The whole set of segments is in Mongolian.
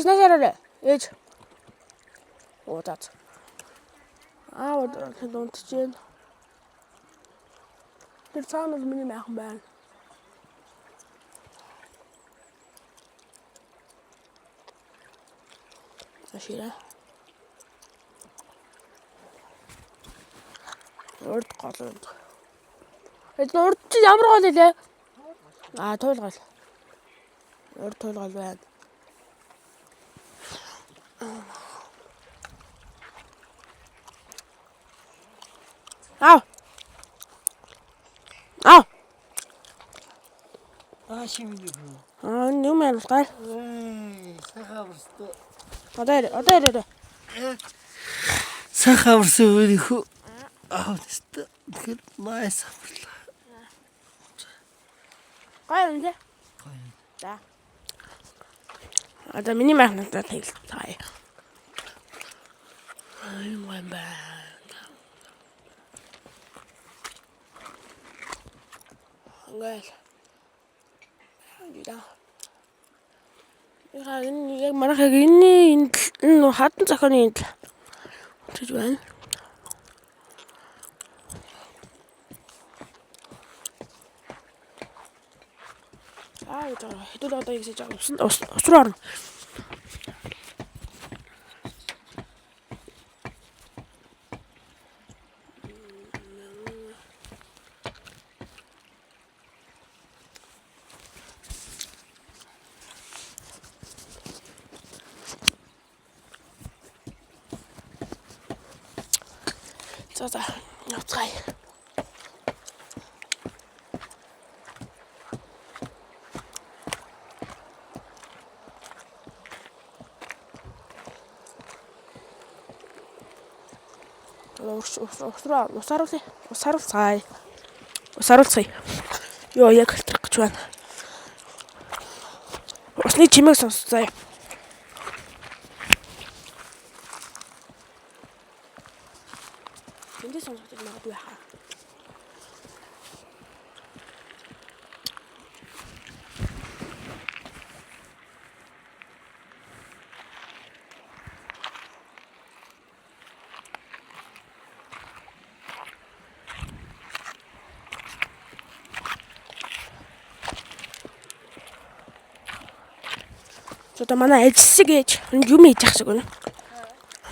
Наашаараа ээж. Удаад. Удаад унтчихээн. Тэр цаанаас миний майхан байна. Ашира. Урд гол. Урд чи ямар гол илээ? Туйлгол. Урд туйлгол байна. Şimdi bu. Ne mi yapmışlar? Sakavırsı. Odaya. Sakavırsı böyle ku. İşte maya sabırla. Koyalım da. Da. Ada mini magnetler değil. Hayır. Ay ben. Gel. Яг манайхаг энэ хатан зохионы энэ гэж байна. Хэдүүл одоо яг хийж байгаа ус руу орно. За явцгаая. Усаруулцгаая. Йоо яг хэлтрэх гэж байна. Усны чимээг сонсцгаая. Эндээс сонсож магадгүй хаа. Одоо манай ажилсаг ээж юм хийж ах шиг байна.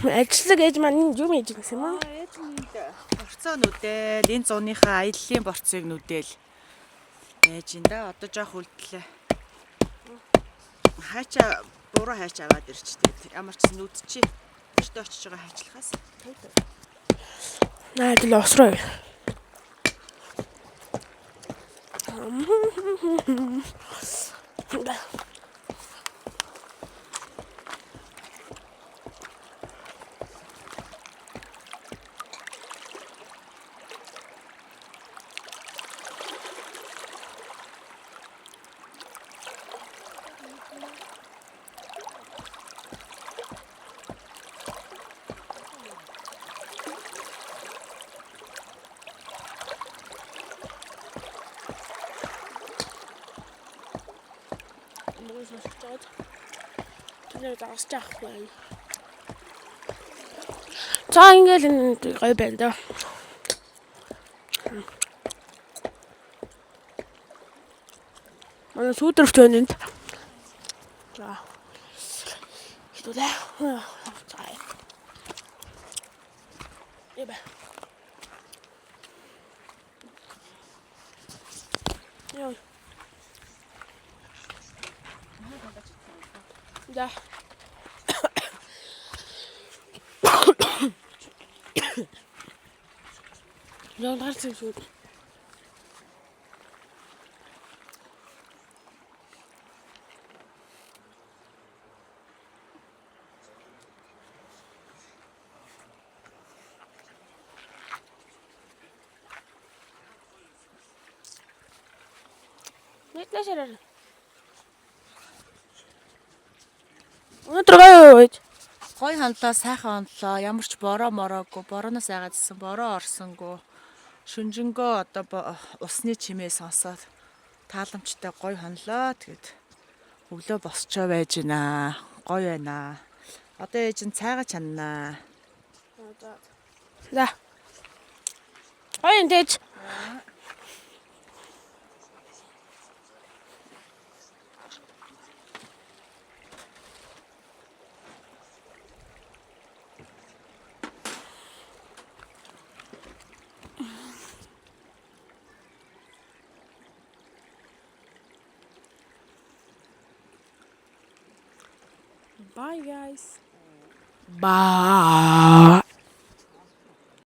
Ажилсаг ээж маань юм хийж гэсэн юм аа. Ээж минь борцоо нүдэл энэ зууныхаа аяллаа борцыг нүдэл ээж энэ да одоо жоох үлдлээ. Хаачаа буруу хайч аваад ирчтэй. Ямар ч нүдчи өстө очиж байгаа хайчлахаас. Наадл осроо. Тэгээд асч авах байна. За ингээл энэ гой байна да. Манай сүүдэрч байна энд. За. Хэдүүлээ. За. Эбэ. Йоо. Да. Яа гарсан шүү. Нэтэшэр. Өнөөдөр Гой хандлаа, сайхан хандлаа. Ямар ч бороо мороогүй, борооноос айгаадсан, бороо орсонгүй. Шүнжэнгөө одоо усны чимээ сонсоод тааламжтай гой хандлаа. Тэгээд өглөө босчоо байж гинэ. гоё байна. Одоо ээж нь цайгаа чаннаа. За. Ой энэ. Bye guys. Bye.